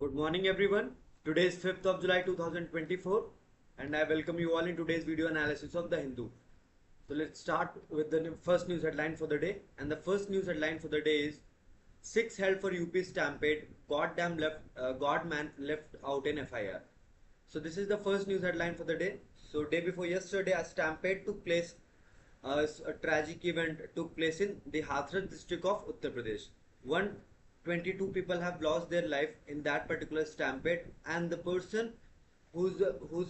Good morning, everyone. Today is 5th of July 2024, and I welcome you all in today's video analysis of The Hindu. So, let's start with the first news headline for the day. And the first news headline for the day is Six held for UP stampede, Godman left out in FIR. So, this is the first news headline for the day. So, day before yesterday, a stampede took place. A tragic event took place in the Hathras district of Uttar Pradesh. 122 people have lost their life in that particular stampede, and the person whose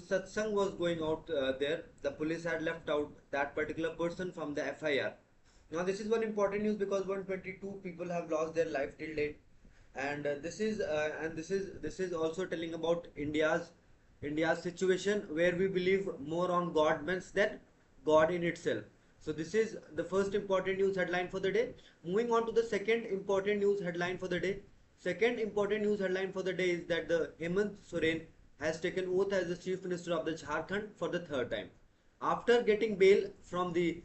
satsang was going out there, the police had left out that particular person from the FIR. Now this is one important news because 122 people have lost their life till date, and this is also telling about India's situation where we believe more on governments than God in itself. So this is the first important news headline for the day. Moving on to the second important news headline for the day. Second important news headline for the day is that the Hemant Soren has taken oath as the Chief Minister of the Jharkhand for the third time. After getting bail from the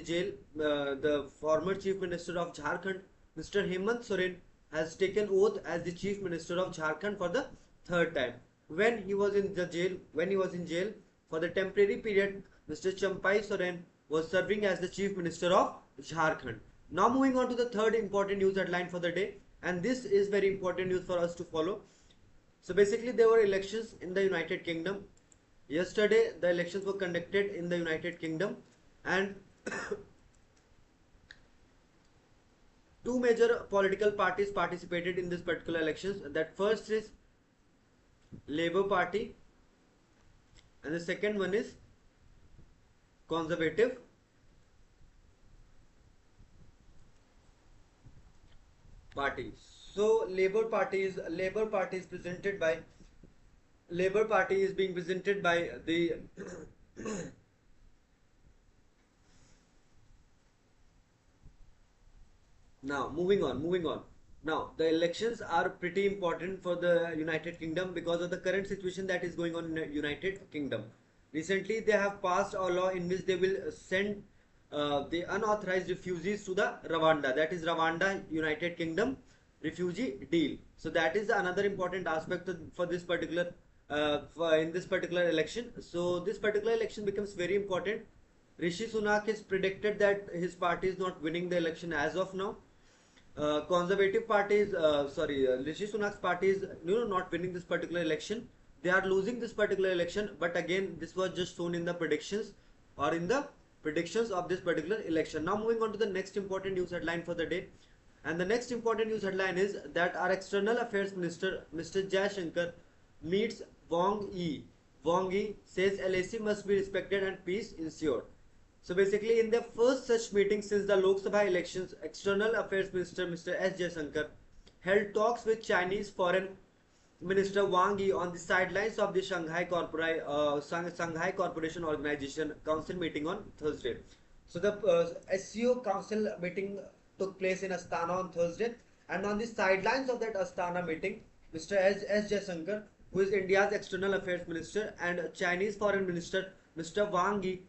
jail, the former Chief Minister of Jharkhand, Mr. Hemant Soren, has taken oath as the Chief Minister of Jharkhand for the third time. When he was in jail for the temporary period, Mr. Champai Soren was serving as the Chief Minister of Jharkhand. Now moving on to the third important news headline for the day, and this is very important news for us to follow. So basically there were elections in the United Kingdom. Yesterday the elections were conducted in the United Kingdom, and two major political parties participated in this particular elections. That first is Labour Party and the second one is Conservative Party. So Labour Party is being presented by the now moving on. Now the elections are pretty important for the United Kingdom because of the current situation that is going on in the United Kingdom. Recently they have passed a law in which they will send the unauthorized refugees to the Rwanda, that is Rwanda United Kingdom refugee deal. So that is another important aspect for this particular in this particular election. So this particular election becomes very important. Rishi Sunak is predicted that his party is not winning the election as of now. Conservative Party is Rishi Sunak's party is not winning this particular election. They are losing this particular election, but again this was just shown in the predictions or in the predictions of this particular election. Now moving on to the next important news headline for the day, and the next important news headline is that our External Affairs Minister Mr. Jaishankar meets Wang Yi. Wang Yi says LAC must be respected and peace ensured. So basically, in their first such meeting since the Lok Sabha elections, External Affairs Minister Mr. S. Jaishankar held talks with Chinese Foreign Minister Wang Yi on the sidelines of the Shanghai Corporation Organization Council meeting on Thursday. So the SCO Council meeting took place in Astana on Thursday, and on the sidelines of that Astana meeting, Mr. S. Jaishankar, who is India's External Affairs Minister, and Chinese Foreign Minister Mr. Wang Yi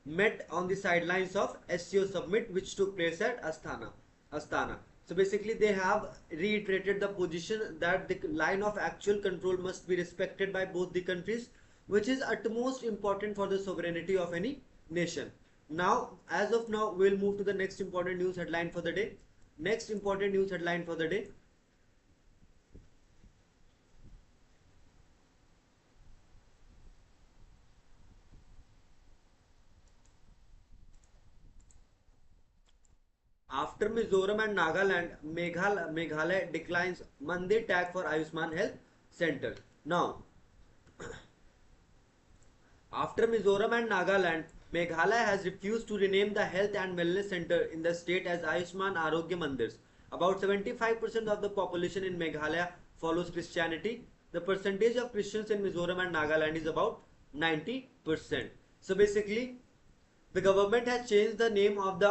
met on the sidelines of SCO summit which took place at Astana. So basically they have reiterated the position that the line of actual control must be respected by both the countries, which is utmost important for the sovereignty of any nation. Now, as of now, we will move to the next important news headline for the day. Next important news headline for the day. After Mizoram and Nagaland, Meghalaya declines Mandir tag for Ayushman Health Center. Now, after Mizoram and Nagaland, Meghalaya has refused to rename the health and wellness center in the state as Ayushman Arogya Mandirs. About 75% of the population in Meghalaya follows Christianity. The percentage of Christians in Mizoram and Nagaland is about 90%. So basically, the government has changed the name of the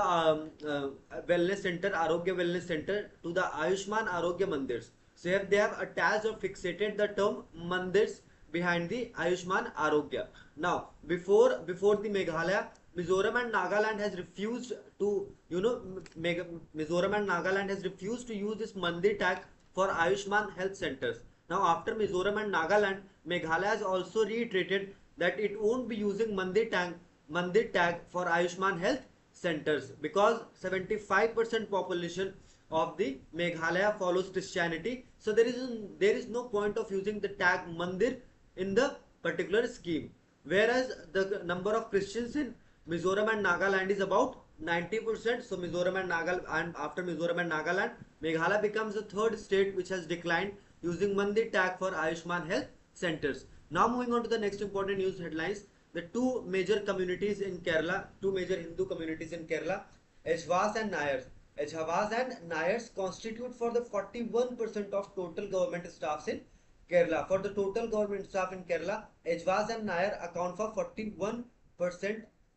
wellness center, Arogya Wellness Center, to the Ayushman Arogya Mandirs. So here they have attached or fixated the term Mandirs behind the Ayushman Arogya. Now, before the Meghalaya, Mizoram and Nagaland has refused to, Mizoram and Nagaland has refused to use this Mandir tag for Ayushman health centers. Now, after Mizoram and Nagaland, Meghalaya has also reiterated that it won't be using Mandir tag for Ayushman health centers because 75% population of the Meghalaya follows Christianity. So there is no point of using the tag Mandir in the particular scheme. Whereas the number of Christians in Mizoram and Nagaland is about 90%. So Mizoram and Nagaland, and after Mizoram and Nagaland, Meghalaya becomes the third state which has declined using Mandir tag for Ayushman health centers. Now moving on to the next important news headlines. The two major communities in Kerala, two major Hindu communities in Kerala, Ejwas and Nayars. Ejwas and Nayars constitute for the 41% of total government staffs in Kerala. For the total government staff in Kerala, Ejwas and Nayar account for 41%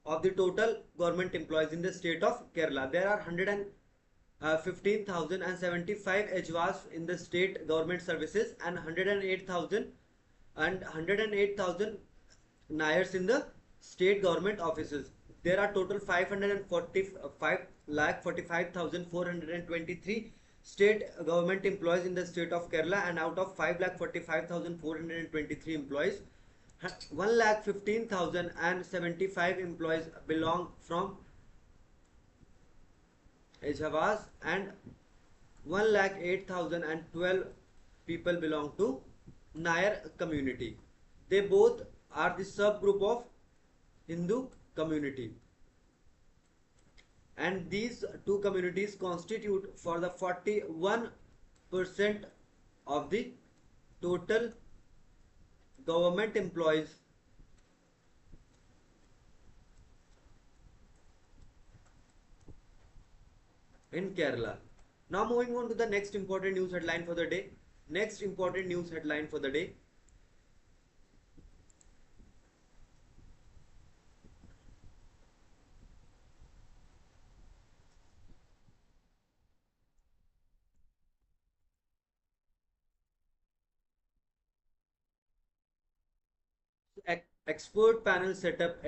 of the total government employees in the state of Kerala. There are 115,075 Ejwas in the state government services and 108,000 Nayars in the state government offices. There are total 545,423 state government employees in the state of Kerala, and out of 5,45,423 employees, 1,15,075 employees belong from Ejhavas and 1,08,012 people belong to Nayar community. They both are the subgroup of Hindu community, and these two communities constitute for the 41% of the total government employees in Kerala. Now moving on to the next important news headline for the day. Next important news headline for the day. Expert panel setup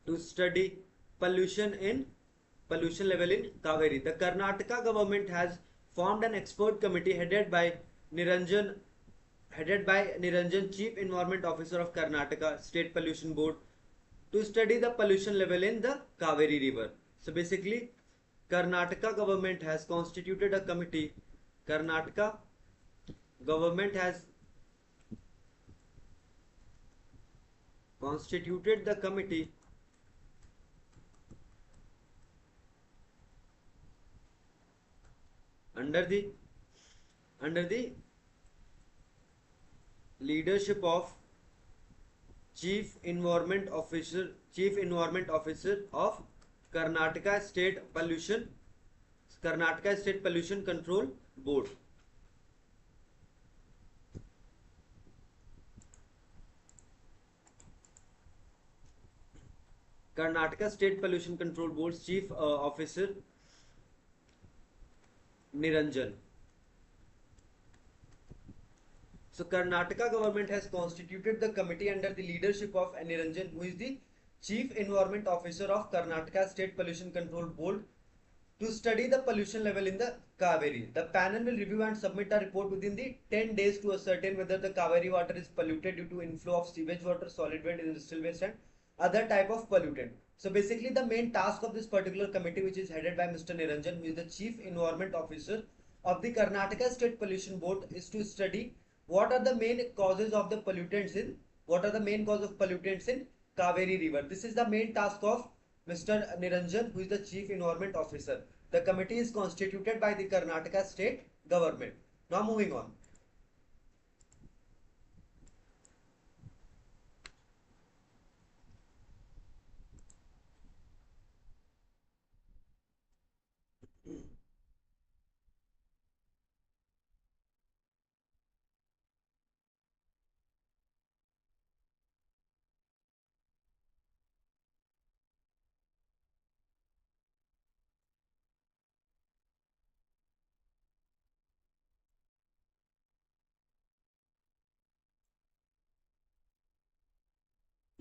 to study pollution level in Kaveri. The Karnataka government has formed an expert committee Niranjan headed by Niranjan, Chief Environment Officer of Karnataka State Pollution Board, to study the pollution level in the Kaveri River. So basically, Karnataka government has constituted a committee. Karnataka government has constituted the committee under the leadership of Chief Environment Officer of Karnataka State Pollution Control Board. Karnataka State Pollution Control Board's Chief Officer Niranjan. So Karnataka government has constituted the committee under the leadership of Niranjan, who is the Chief Environment Officer of Karnataka State Pollution Control Board, to study the pollution level in the Kaveri. The panel will review and submit a report within the 10 days to ascertain whether the Kaveri water is polluted due to inflow of sewage water, solid waste, industrial waste and other type of pollutant. So basically the main task of this particular committee, which is headed by Mr. Niranjan, who is the Chief Environment Officer of the Karnataka State Pollution Board, is to study what are the main causes of pollutants in Kaveri River. This is the main task of Mr. Niranjan, who is the Chief Environment Officer. The committee is constituted by the Karnataka State Government. Now moving on.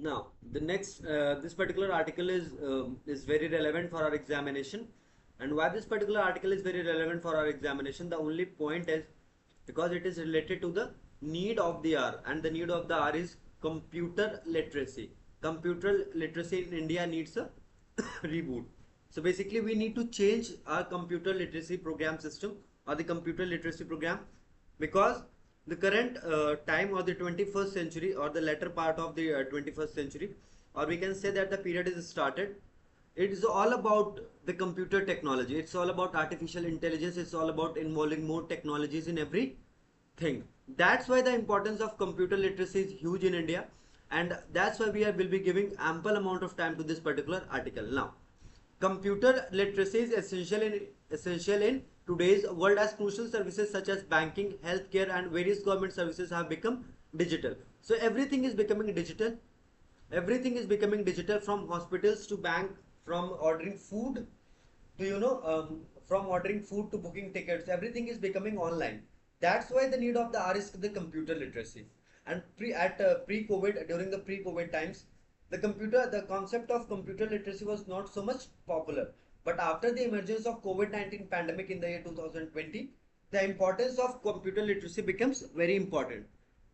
Now, the next this particular article is very relevant for our examination. And why this particular article is very relevant for our examination, the only point is because it is related to the need of the hour, and the need of the hour is computer literacy. Computer literacy in India needs a reboot. So basically we need to change our computer literacy program system, or the computer literacy program, because the current time, or the 21st century, or the latter part of the 21st century, or we can say that the period is started, it is all about the computer technology, it's all about artificial intelligence, it's all about involving more technologies in everything. That's why the importance of computer literacy is huge in India, and that's why will be giving ample amount of time to this particular article. Now, computer literacy is essential in today's world, as crucial services such as banking, healthcare, and various government services have become digital. So everything is becoming digital. Everything is becoming digital, from hospitals to bank, from ordering food to from ordering food to booking tickets. Everything is becoming online. That's why the need of the hour is the computer literacy. And pre-COVID, during the pre-COVID times, the concept of computer literacy was not so much popular. But after the emergence of COVID-19 pandemic in the year 2020, the importance of computer literacy becomes very important,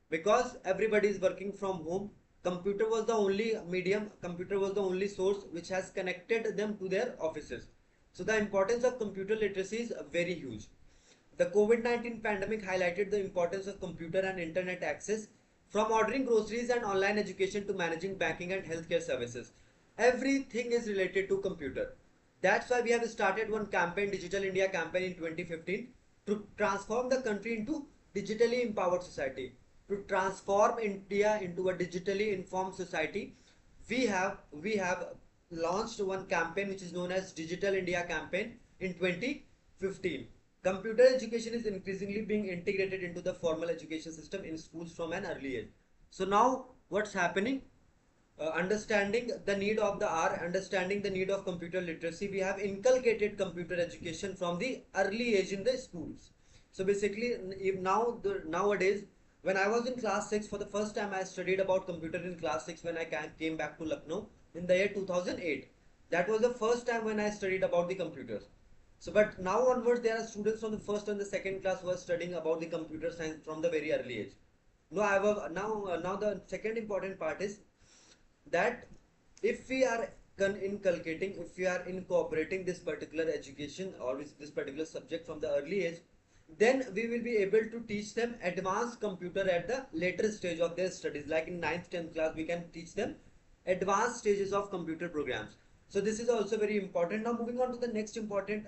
because everybody is working from home. Computer was the only medium, computer was the only source which has connected them to their offices. So the importance of computer literacy is very huge. The COVID-19 pandemic highlighted the importance of computer and internet access, from ordering groceries and online education to managing banking and healthcare services. Everything is related to computer. That's why we have started one campaign, Digital India campaign, in 2015, to transform the country into digitally empowered society. To transform India into a digitally informed society, we have launched one campaign which is known as Digital India campaign in 2015. Computer education is increasingly being integrated into the formal education system in schools from an early age. So now what's happening? Understanding the need of the hour, understanding the need of computer literacy, we have inculcated computer education from the early age in the schools. So basically, if nowadays, when I was in class 6, for the first time I studied about computer in class 6 when I came back to Lucknow in the year 2008. That was the first time when I studied about the computers. So, but now onwards, there are students from the first and the second class who are studying about the computer science from the very early age. Now the second important part is that if we are if we are incorporating this particular education, or this particular subject from the early age, then we will be able to teach them advanced computer at the later stage of their studies. Like in 9th 10th class, we can teach them advanced stages of computer programs. So this is also very important. Now moving on to the next important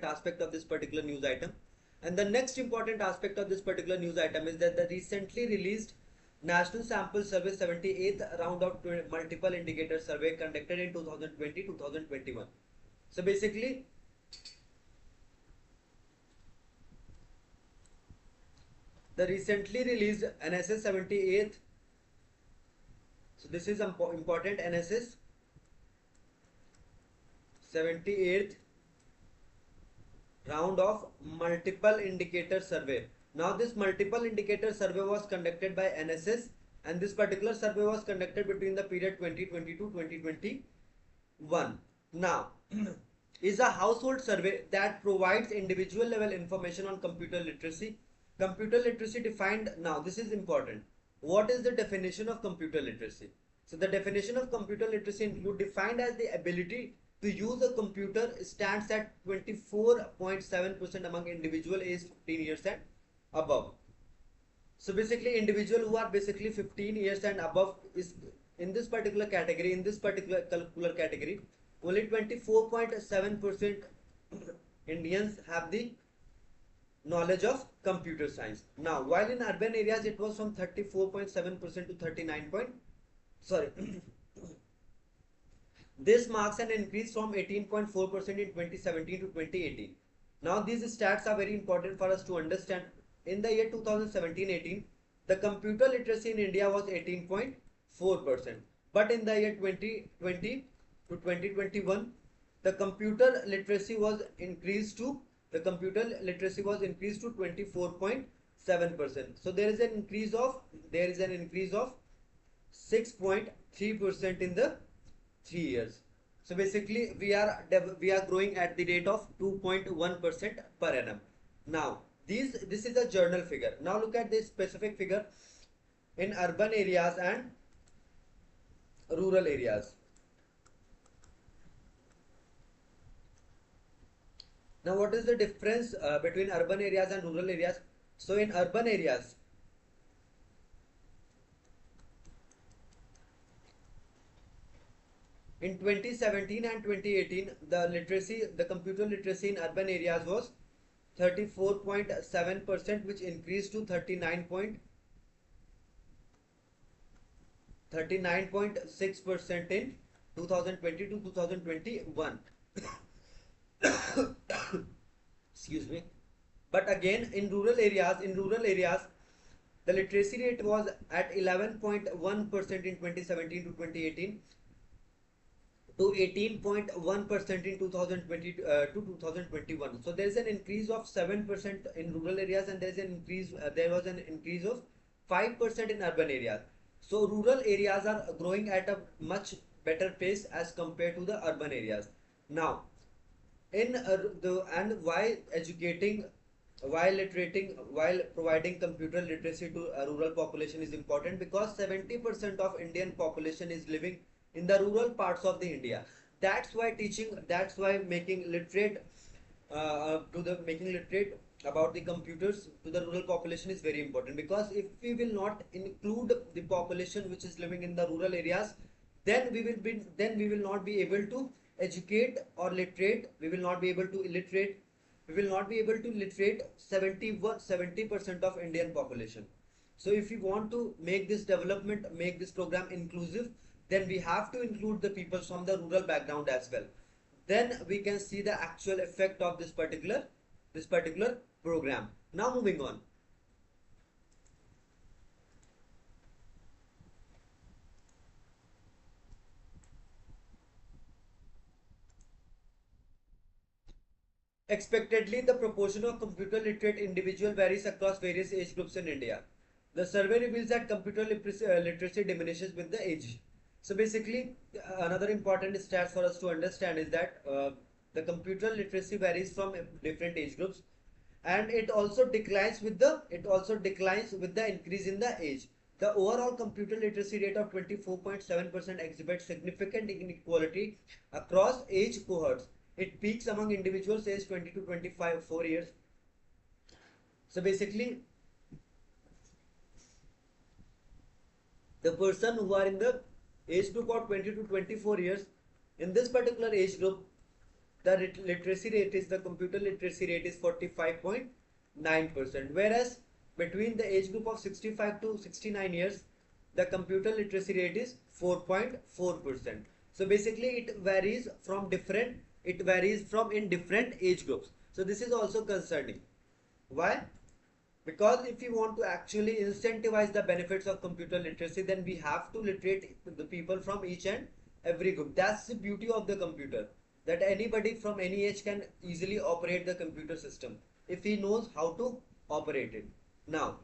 aspect of this particular news item. And the next important aspect of this particular news item is that the recently released National Sample Survey 78th round of multiple indicator survey conducted in 2020-2021. So basically, the recently released NSS 78th, so this is important, NSS 78th round of multiple indicator survey. Now this multiple indicator survey was conducted by NSS, and this particular survey was conducted between the period 2020 to 2021. Now is a household survey that provides individual level information on computer literacy. Computer literacy defined, now this is important. What is the definition of computer literacy? So the definition of computer literacy include defined as the ability to use a computer stands at 24.7% among individual aged 15 years and above. So basically, individual who are basically 15 years and above is in this particular category, only 24.7% Indians have the knowledge of computer science. Now, while in urban areas it was from 34.7% to 39. Sorry. This marks an increase from 18.4% in 2017 to 2018. Now these stats are very important for us to understand. In the year 2017-18, the computer literacy in India was 18.4%. But in the year 2020 to 2021, the computer literacy was increased to 24.7%. So there is an increase of 6.3% in the 3 years. So basically we are growing at the rate of 2.1% per annum. Now this is a journal figure. Now look at this specific figure in urban areas and rural areas. Now what is the difference between urban areas and rural areas? So in urban areas, in 2017 and 2018, the computer literacy in urban areas was 34.7%, which increased to 39.6% in 2020 to 2021. Excuse me. But again, in rural areas, the literacy rate was at 11.1% in 2017 to 2018 to 18.1% in 2020 to 2021. So there is an increase of 7% in rural areas, and there was an increase of 5% in urban areas. So rural areas are growing at a much better pace as compared to the urban areas. Now, in why educating, while providing computer literacy to a rural population is important, because 70% of Indian population is living in the rural parts of the India. That's why making literate about the computers to the rural population is very important, because if we will not include the population which is living in the rural areas, then we will not be able to educate or literate. We will not be able to literate 70% of Indian population. So if we want to make this development, make this program inclusive, then we have to include the people from the rural background as well. Then we can see the actual effect of this particular program. Now moving on. Expectedly, the proportion of computer literate individual varies across various age groups in India. The survey reveals that computer literacy diminishes with the age. So basically, another important stat for us to understand is that the computer literacy varies from different age groups, and it also declines with the increase in the age. The overall computer literacy rate of 24.7% exhibits significant inequality across age cohorts. It peaks among individuals aged 20 to 25, 4 years. So basically, the person who are in the age group of 20 to 24 years, in this particular age group, the computer literacy rate is 45.9%, whereas between the age group of 65 to 69 years, the computer literacy rate is 4.4%. So basically it varies from in different age groups. So this is also concerning. Why? Because if you want to actually incentivize the benefits of computer literacy, then we have to literate the people from each and every group. That's the beauty of the computer, that anybody from any age can easily operate the computer system if he knows how to operate it. Now,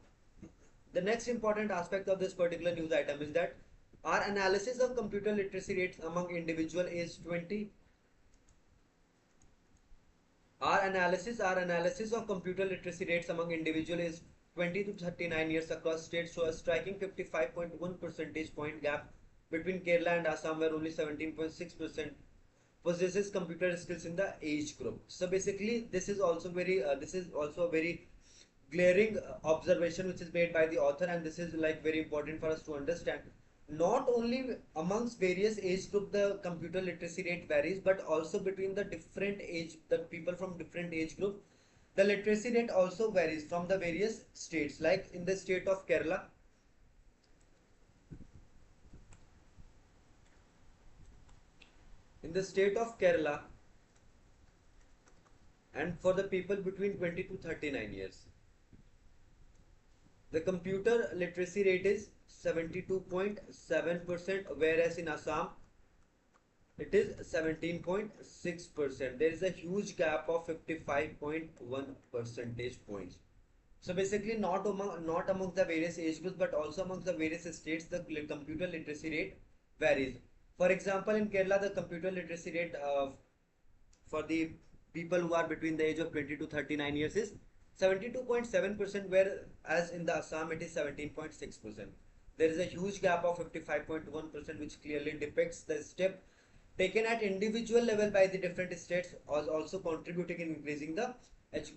the next important aspect of this particular news item is that our analysis of computer literacy rates among individual is 20. Our analysis of computer literacy rates among individual is 20 to 39 years across states, show a striking 55.1 percentage point gap between Kerala and Assam, where only 17.6% possesses computer skills in the age group. So basically, this is also a very glaring observation which is made by the author, and this is like very important for us to understand. Not only amongst various age group the computer literacy rate varies, but also between the people from different age group, the literacy rate also varies from the various states. Like in the state of Kerala, in the state of Kerala, and for the people between 20 to 39 years, the computer literacy rate is 72.7%, whereas in Assam it is 17.6%. There is a huge gap of 55.1 percentage points. So basically, not among the various age groups, but also amongst the various states, the computer literacy rate varies. For example, in Kerala, the computer literacy rate for the people who are between the age of 20 to 39 years is 72.7%, whereas in the Assam it is 17.6%. There is a huge gap of 55.1%, which clearly depicts the step taken at individual level by the different states as also contributing in increasing the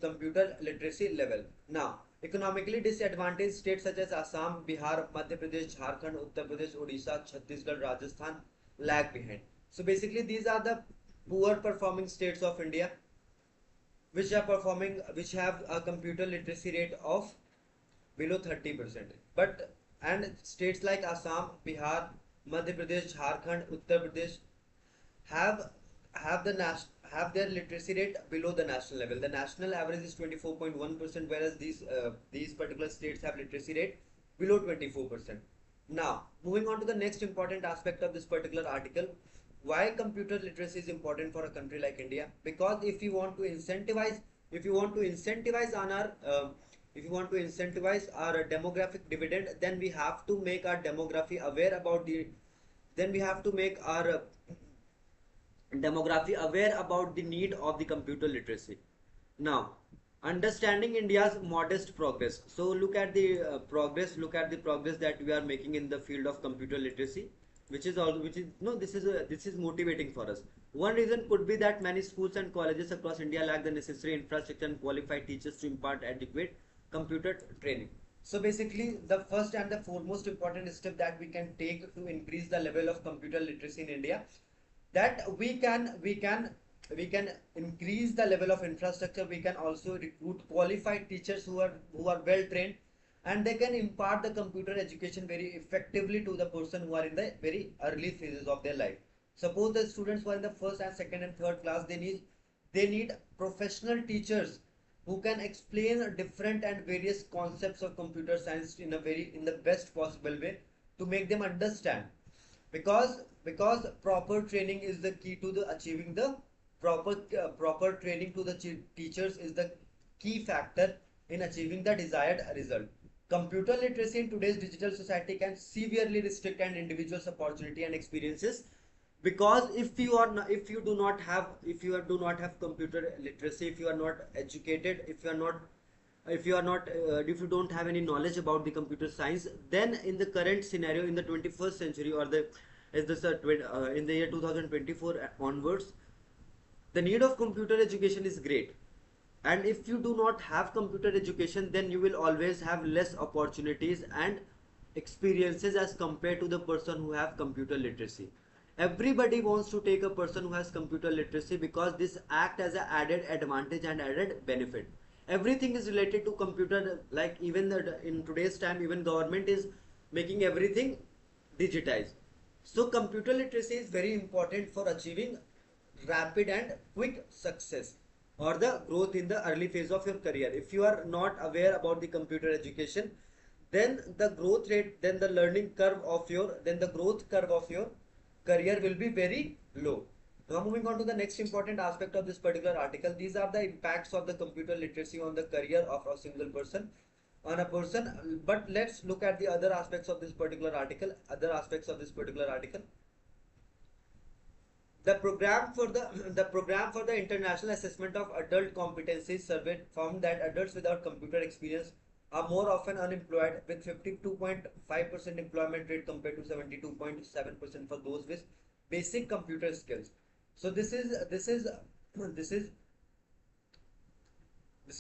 computer literacy level. Now, economically disadvantaged states such as Assam, Bihar, Madhya Pradesh, Jharkhand, Uttar Pradesh, Odisha, Chhattisgarh, Rajasthan lag behind. So basically, these are the poor performing states of India, which have a computer literacy rate of below 30%. But and states like Assam, Bihar, Madhya Pradesh, Jharkhand, Uttar Pradesh have have their literacy rate below the national level. The national average is 24.1%, whereas these particular states have literacy rate below 24%. Now, moving on to the next important aspect of this particular article, why computer literacy is important for a country like India? Because if you want to incentivize on our if you want to incentivize our demographic dividend, then we have to make our demography aware about the then we have to make our demography aware about the need of the computer literacy. Now, understanding India's modest progress. So look at the progress that we are making in the field of computer literacy, which is no, this is motivating for us. One reason could be that many schools and colleges across India lack the necessary infrastructure and qualified teachers to impart adequate computer training. So basically, the first and the foremost important step that we can take to increase the level of computer literacy in India, that we can increase the level of infrastructure. We can also recruit qualified teachers who are well trained, and they can impart the computer education very effectively to the person who are in the very early phases of their life. Suppose the students who are in the first and second and third class, they need professional teachers who can explain different and various concepts of computer science in the best possible way to make them understand. Because proper training is the key to the achieving the proper training to the teachers is the key factor in achieving the desired result. Computer literacy in today's digital society can severely restrict an individual's opportunity and experiences, because if you do not have computer literacy, if you are not educated, if you don't have any knowledge about the computer science, then in the current scenario, in the 21st century, or in the year 2024 onwards, the need of computer education is great. And if you do not have computer education, then you will always have less opportunities and experiences as compared to the person who have computer literacy. Everybody wants to take a person who has computer literacy, because this act as an added advantage and added benefit. Everything is related to computer, like even in today's time, even government is making everything digitized. So computer literacy is very important for achieving rapid and quick success or the growth in the early phase of your career. If you are not aware about the computer education, then the growth rate, then the growth curve of your career will be very low. Now moving on to the next important aspect of this particular article, these are the impacts of the computer literacy on the career of a single person, on a person. But let's look at the other aspects of this particular article. The program for the International Assessment of Adult Competencies Survey found that adults without computer experience are more often unemployed, with 52.5% employment rate compared to 72.7% for those with basic computer skills. So this is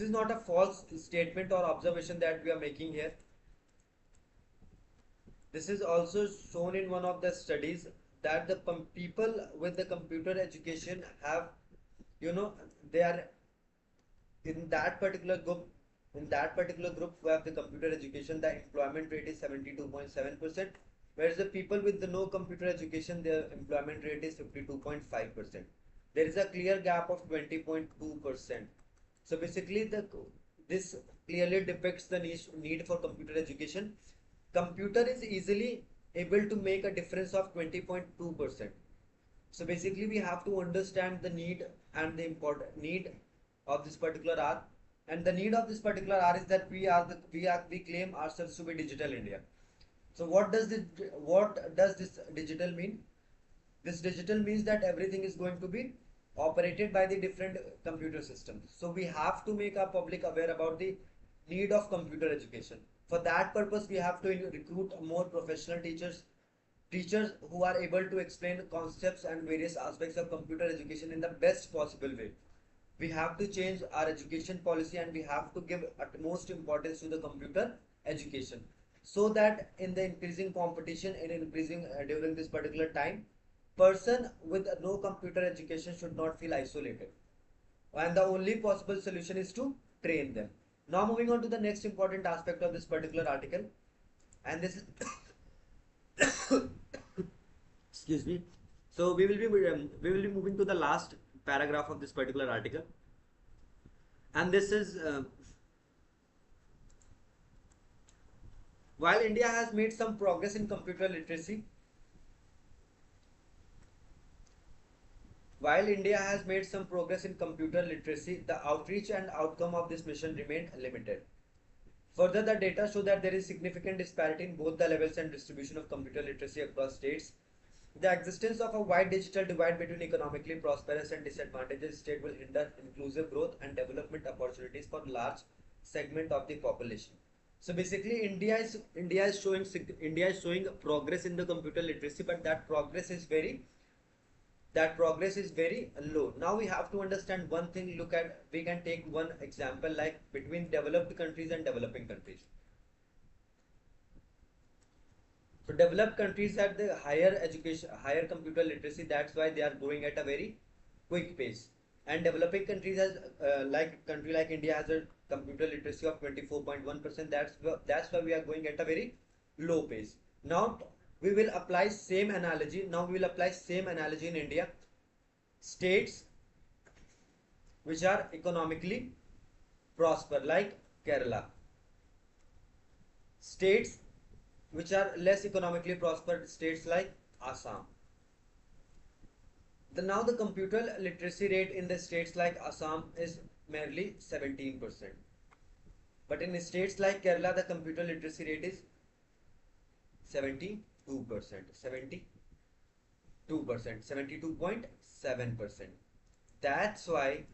not a false statement or observation that we are making here. This is also shown in one of the studies, that the people with the computer education have, they are in that particular group who have the computer education, the employment rate is 72.7%, whereas the people with the no computer education, their employment rate is 52.5%. There is a clear gap of 20.2%. So basically, this clearly depicts the need for computer education. Computer is easily able to make a difference of 20.2%. So basically, we have to understand the need and the important need of this particular R. And the need of this particular R is that we claim ourselves to be digital India. So what does this digital mean? This digital means that everything is going to be operated by the different computer systems. So we have to make our public aware about the need of computer education. For that purpose, we have to recruit more professional teachers who are able to explain concepts and various aspects of computer education in the best possible way. We have to change our education policy and we have to give utmost importance to the computer education, so that in the increasing competition and increasing during this particular time, person with no computer education should not feel isolated, and the only possible solution is to train them. Now moving on to the next important aspect of this particular article, and this is excuse me. So we will be moving to the last paragraph of this particular article, and this is while India has made some progress in computer literacy, the outreach and outcome of this mission remained limited. Further, the data show that there is significant disparity in both the levels and distribution of computer literacy across states. The existence of a wide digital divide between economically prosperous and disadvantaged states will hinder inclusive growth and development opportunities for large segment of the population. So basically, India is showing progress in the computer literacy, but that progress is very low. Now we have to understand one thing. We can take one example like between developed countries and developing countries. So developed countries have the higher education, higher computer literacy. That's why they are growing at a very quick pace. And developing countries has like country like India has a computer literacy of 24.1%. That's why we are going at a very low pace. Now we will apply same analogy. In India. States which are economically prosper like Kerala. States which are less economically prospered, states like Assam. Now the computer literacy rate in the states like Assam is merely 17%. But in states like Kerala, the computer literacy rate is 72%. 72.7%. That's why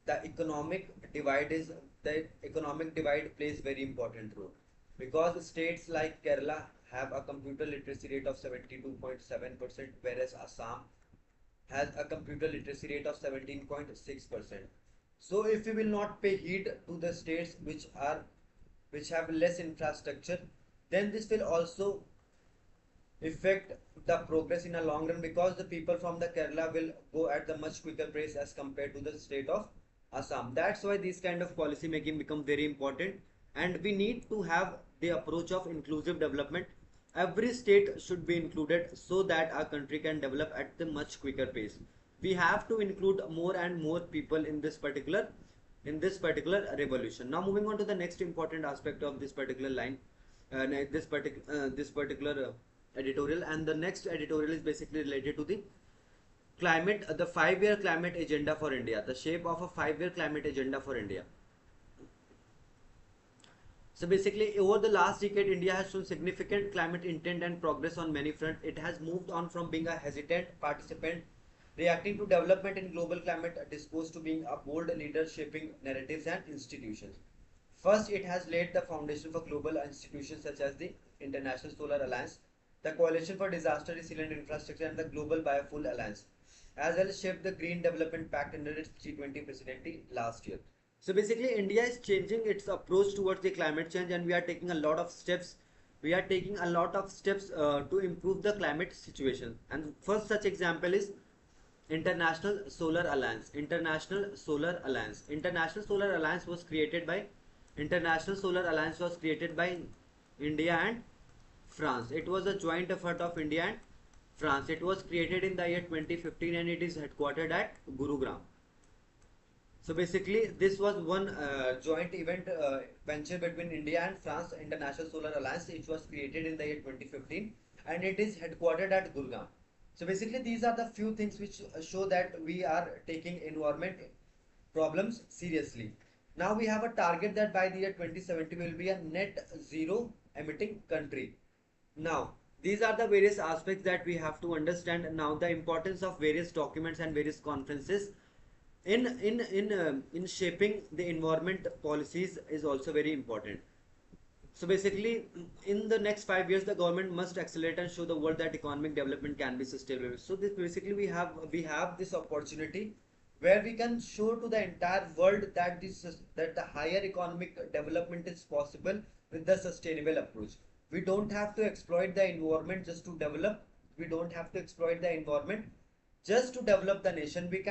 the economic divide plays very important role, because states like Kerala have a computer literacy rate of 72.7%, whereas Assam has a computer literacy rate of 17.6%. So if we will not pay heed to the states which have less infrastructure, then this will also affect the progress in a long run, because the people from the Kerala will go at the much quicker pace as compared to the state of Assam. That's why this kind of policy making become very important, and we need to have the approach of inclusive development. Every state should be included so that our country can develop at the much quicker pace. We have to include more and more people in this particular revolution. Now moving on to the next important aspect of this particular line, this particular editorial, and the next editorial is basically related to the climate, the 5-year climate agenda for India, the shape of a 5-year climate agenda for India. So basically, over the last decade, India has shown significant climate intent and progress on many fronts. It has moved on from being a hesitant participant reacting to development in global climate disposed to being a bold leader shaping narratives and institutions. First, it has laid the foundation for global institutions such as the International Solar Alliance, the Coalition for Disaster Resilient Infrastructure, and the Global Biofuel Alliance, as well as shaped the Green Development Pact under its G20 presidency last year. So basically, India is changing its approach towards the climate change, and we are taking a lot of steps. To improve the climate situation. And first such example is International Solar Alliance. International Solar Alliance. International Solar Alliance was created by India and France. It was a joint effort of India and France. It was created in the year 2015 and it is headquartered at Gurugram. So basically, this was one joint event venture between India and France, International Solar Alliance, which was created in the year 2015 and it is headquartered at Gurugram. So basically, these are the few things which show that we are taking environment problems seriously. Now we have a target that by the year 2070 we will be a net zero emitting country. Now, These are the various aspects that we have to understand. Now the importance of various documents and various conferences in shaping the environment policies is also very important. So basically, in the next 5 years, the government must accelerate and show the world that economic development can be sustainable. So this basically we have this opportunity where we can show to the entire world that that the higher economic development is possible with the sustainable approach. We don't have to exploit the environment just to develop. We don't have to exploit the environment just to develop the nation. We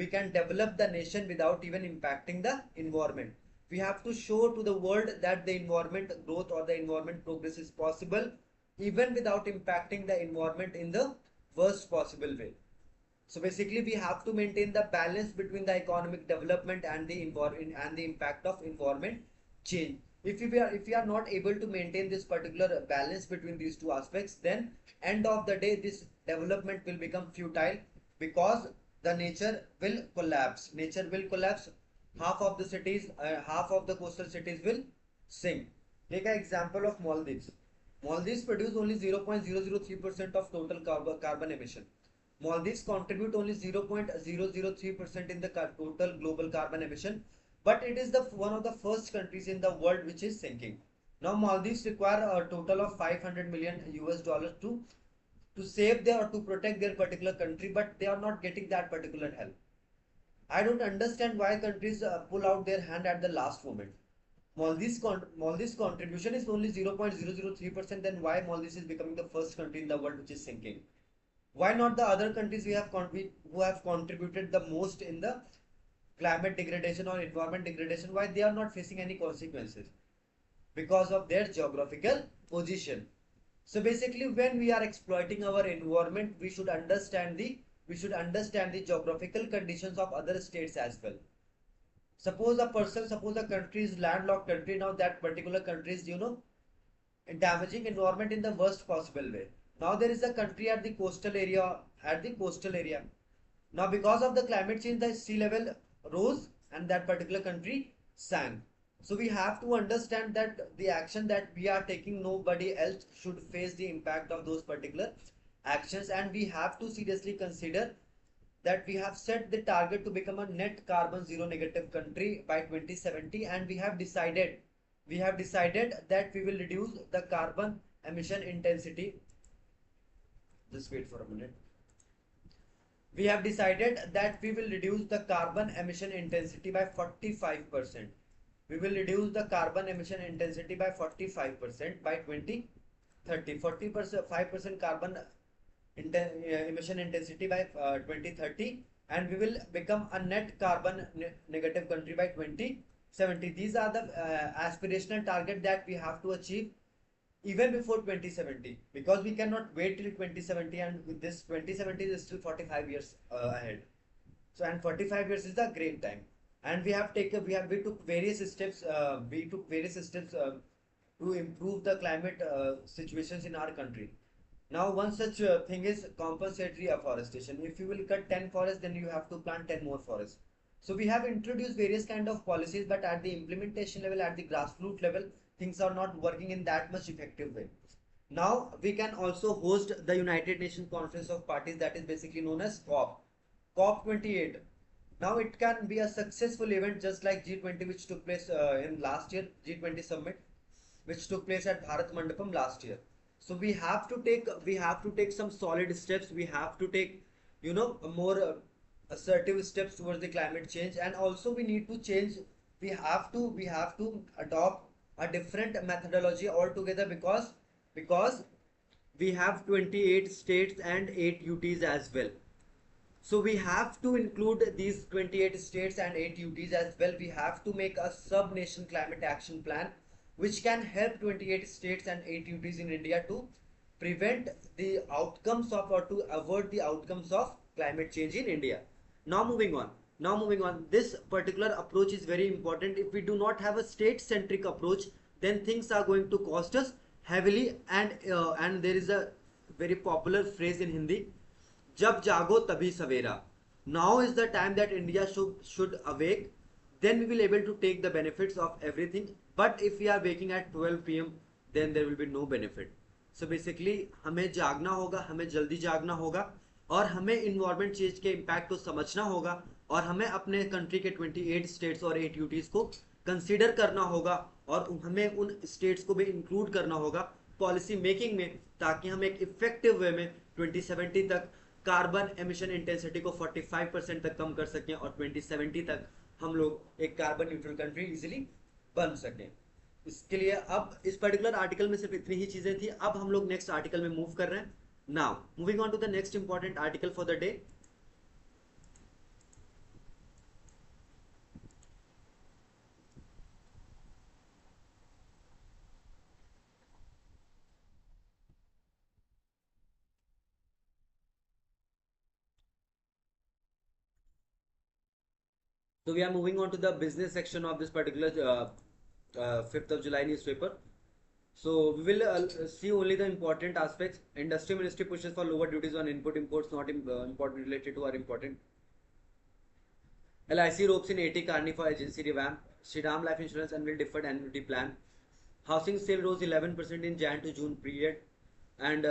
can develop the nation without even impacting the environment. We have to show to the world that the environment growth or the environment progress is possible even without impacting the environment in the worst possible way. So basically, we have to maintain the balance between the economic development and the environment and the impact of environment change. If we are not able to maintain this particular balance between these two aspects, then end of the day this development will become futile, because the nature will collapse. Nature will collapse. Half of the cities, half of the coastal cities will sink. Take an example of Maldives. Maldives produce only 0.003% of total carbon emission. Maldives contribute only 0.003% in the total global carbon emission, but it is the one of the first countries in the world which is sinking. Now Maldives require a total of 500 million US dollars to save their or to protect their particular country, but they are not getting that particular help. I don't understand why countries pull out their hand at the last moment. Maldives contribution is only 0.003%. Then why Maldives is becoming the first country in the world which is sinking? Why not the other countries who have contributed the most in the climate degradation or environment degradation? Why they are not facing any consequences? Because of their geographical position. So basically, when we are exploiting our environment, we should understand the geographical conditions of other states as well. Suppose a country is landlocked country. Now that particular country is, damaging environment in the worst possible way. Now there is a country at the coastal area. Now because of the climate change, the sea level rose and that particular country sank. So we have to understand that the action that we are taking, nobody else should face the impact of those particular actions, and we have to seriously consider that we have set the target to become a net carbon zero negative country by 2070, and we have decided that we will reduce the carbon emission intensity. Just wait for a minute. We have decided that we will reduce the carbon emission intensity by 45%. We will reduce the carbon emission intensity by 45% by 2030. 40%, 5% carbon emission intensity by 2030, and we will become a net carbon negative country by 2070. These are the aspirational target that we have to achieve even before 2070, because we cannot wait till 2070, and with this 2070 is still 45 years ahead. So and 45 years is a great time, and we took various steps to improve the climate situations in our country. Now one such thing is compensatory afforestation. If you will cut 10 forests, then you have to plant 10 more forests. So we have introduced various kind of policies, but at the implementation level, at the grassroots level, things are not working in that much effective way. Now we can also host the United Nations Conference of Parties, that is basically known as COP28. Now it can be a successful event just like G20, which took place in last year, G20 summit, which took place at Bharat Mandapam last year. So we have to take some solid steps. We have to take more assertive steps towards the climate change, and also we need to change. We have to adopt a different methodology altogether, because we have 28 states and 8 UTs as well. So we have to include these 28 states and 8 UTs as well. We have to make a sub-nation climate action plan which can help 28 states and 8 UTs in India to prevent the outcomes of or to avoid the outcomes of climate change in India. Now moving on. This particular approach is very important. If we do not have a state-centric approach, then things are going to cost us heavily. And there is a very popular phrase in Hindi, "Jab jago tabhi savera." Now is the time that India should awake. Then we will able to take the benefits of everything. But if we are waking at 12 p.m., then there will be no benefit. So basically हमें जागना होगा, हमें जल्दी जागना होगा, और हमें environment change के इम्पैक्ट को समझना होगा, और हमें अपने कंट्री के 28 स्टेट्स और 8 यूटीज को कंसीडर करना होगा, और हमें उन स्टेट्स को भी इंक्लूड करना होगा पॉलिसी मेकिंग में, ताकि हम एक इफेक्टिव वे में 2070 तक कार्बन एमिशन इंटेंसिटी को 45% तक कम कर सकें, और 2070 तक हम लोग एक कार्बन न्यूट्रल कंट्री इजिली बन सकें। इसके लिए अब इस पर्टिकुलर आर्टिकल में सिर्फ इतनी ही चीजें थी। अब हम लोग नेक्स्ट आर्टिकल में मूव कर रहे हैं। Now moving on to the next important article for the day. So we are moving on to the business section of this particular 5th of July newspaper. So we will see only the important aspects. Industry Ministry pushes for lower duties on input imports not important related to or important. LIC ropes in 80 Carney for agency revamp. Shriram Life Insurance unveiled deferred annuity plan. Housing sale rose 11% in Jan to June period. And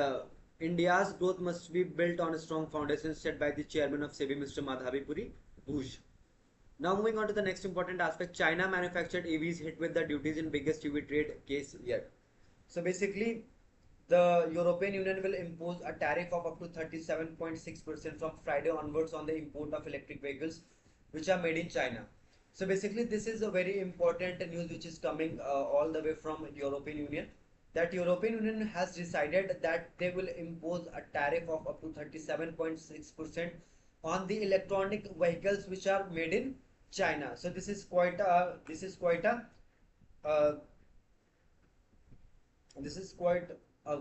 India's growth must be built on a strong foundation set by the chairman of SEBI, Mr. Madhavi Puri Bhuj. Now moving on to the next important aspect, China manufactured EVs hit with the duties in biggest EV trade case yet. So basically, the European Union will impose a tariff of up to 37.6% from Friday onwards on the import of electric vehicles which are made in China. So basically, this is a very important news which is coming all the way from European Union. That European Union has decided that they will impose a tariff of up to 37.6% on the electronic vehicles which are made in China. So uh, this is quite a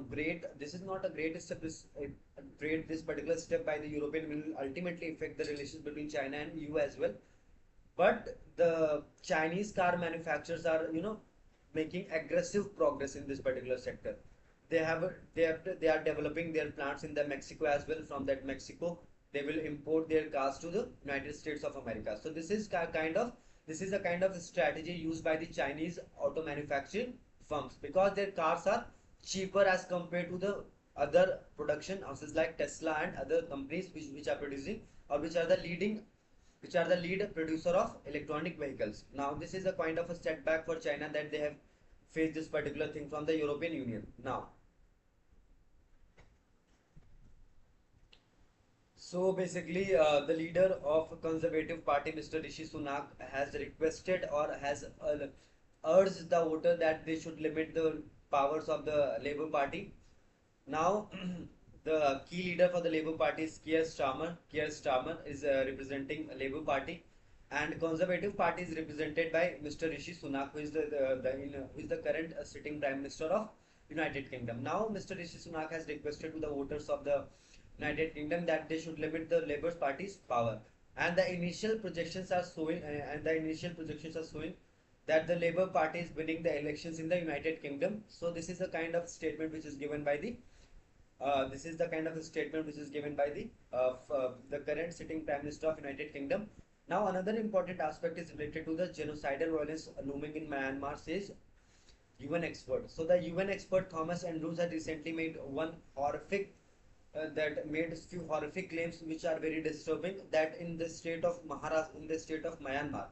great. This is not a great step. This particular step by the European will ultimately affect the relations between China and EU as well. But the Chinese car manufacturers are, making aggressive progress in this particular sector. They are developing their plants in the Mexico as well. From that Mexico, they will import their cars to the United States of America. So this is a kind of strategy used by the Chinese auto manufacturing firms, because their cars are cheaper as compared to the other production houses like Tesla and other companies which are producing, or which are the lead producer of electronic vehicles. Now this is a kind of a setback for China, that they have faced this particular thing from the European Union. Now, so basically, the leader of Conservative Party, Mr. Rishi Sunak, has requested or has urged the voter that they should limit the powers of the Labour Party. Now, the key leader for the Labour Party is Keir Starmer. Keir Starmer is representing Labour Party, and Conservative Party is represented by Mr. Rishi Sunak, who is who is the current sitting Prime Minister of United Kingdom. Now, Mr. Rishi Sunak has requested to the voters of the United Kingdom that they should limit the Labour Party's power, and the initial projections are showing that the Labour Party is winning the elections in the United Kingdom. So this is a kind of statement which is given by the the current sitting Prime Minister of United Kingdom. Now, another important aspect is related to the genocidal violence looming in Myanmar, says UN expert. So, the UN expert Thomas Andrews had recently made few horrific claims which are very disturbing. That in the state of Myanmar,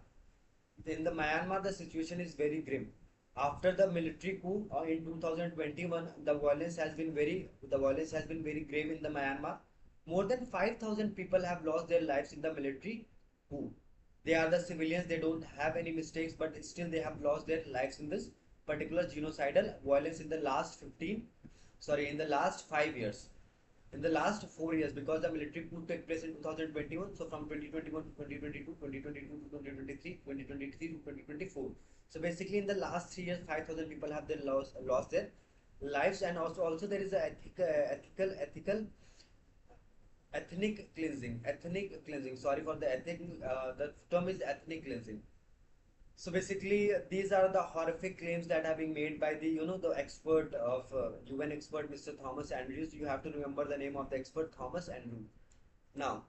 in the Myanmar, the situation is very grim. After the military coup in 2021, the violence has been very grave in the Myanmar. More than 5,000 people have lost their lives in the military coup. They are the civilians; they don't have any mistakes, but still they have lost their lives in this particular genocidal violence in the in the last 5 years, in the last 4 years, because the military coup took place in 2021. So from 2021 to 2022, 2022 to 2023, 2023 to 2024. So basically, in the last 3 years, 5,000 people have lost their lives, and also there is a ethnic cleansing. Sorry for the ethnic. The term is ethnic cleansing. So basically, these are the horrific claims that are being made by the the expert of UN expert Mr. Thomas Andrews. You have to remember the name of the expert, Thomas Andrews. Now,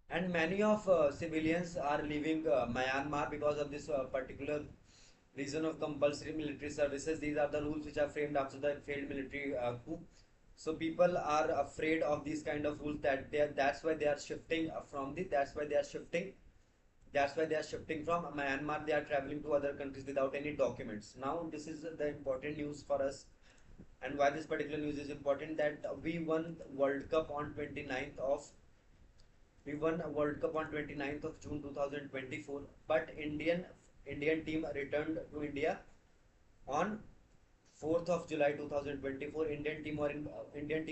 and many of civilians are leaving Myanmar because of this particular reason of compulsory military services. These are the rules which are framed after the failed military coup. So people are afraid of these kind of rules, that's why they are shifting from the that's why they are shifting from Myanmar. They are traveling to other countries without any documents. Now this is the important news for us, and why this particular news is important, that we won World Cup on 29th of we won a World Cup on 29th of June 2024, but Indian team returned to India on 4th of July 2024. Indian team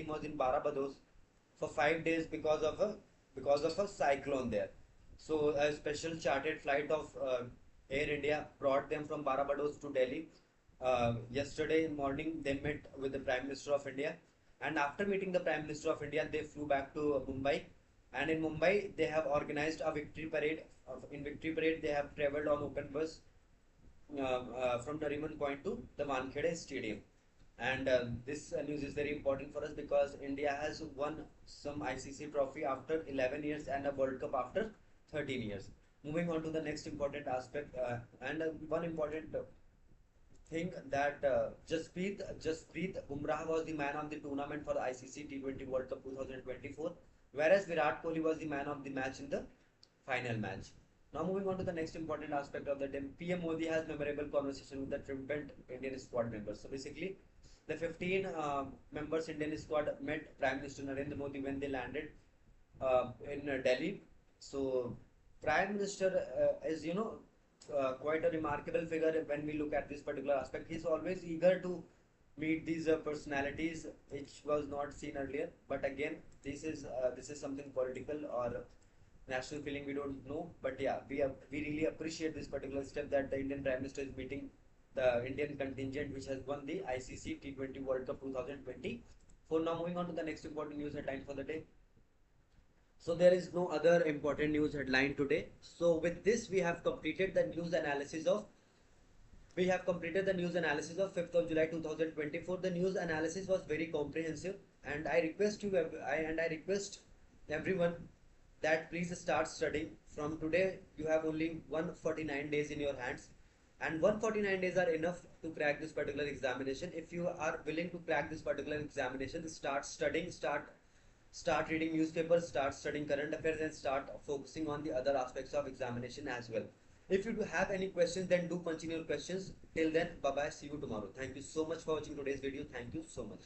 was in Barbados for 5 days because of a cyclone there. So a special chartered flight of Air India brought them from Barbados to Delhi. Yesterday morning they met with the Prime Minister of India, and after meeting the Prime Minister of India, they flew back to Mumbai. And in Mumbai, they have organized a victory parade. In victory parade, they have traveled on open bus from Nariman Point to the Wankhede Stadium. And this news is very important for us because India has won some ICC trophy after 11 years and a World Cup after 13 years. Moving on to the next important aspect, and one important thing, that Jasprit Bumrah was the man of the tournament for the ICC T20 World Cup 2024, whereas Virat Kohli was the man of the match in the final match. Now moving on to the next important aspect of the day, PM Modi has memorable conversation with the triumphant Indian squad members. So basically, the 15 members Indian squad met Prime Minister Narendra Modi when they landed in Delhi. So Prime Minister is, quite a remarkable figure when we look at this particular aspect. He's always eager to meet these personalities, which was not seen earlier. But again, this is something political or national feeling, we don't know. But yeah, we really appreciate this particular step, that the Indian Prime Minister is meeting the Indian contingent which has won the ICC T20 World Cup 2020. For now, moving on to the next important news headline for the day. So there is no other important news headline today. So with this, we have completed the news analysis of 5th of July 2024. The news analysis was very comprehensive, and I request everyone that please start studying. From today, you have only 149 days in your hands, and 149 days are enough to crack this particular examination. If you are willing to crack this particular examination, start studying, start reading newspapers, start studying current affairs, and start focusing on the other aspects of examination as well. If you do have any questions, then do punch in your questions. Till then, bye bye, see you tomorrow. Thank you so much for watching today's video. Thank you so much.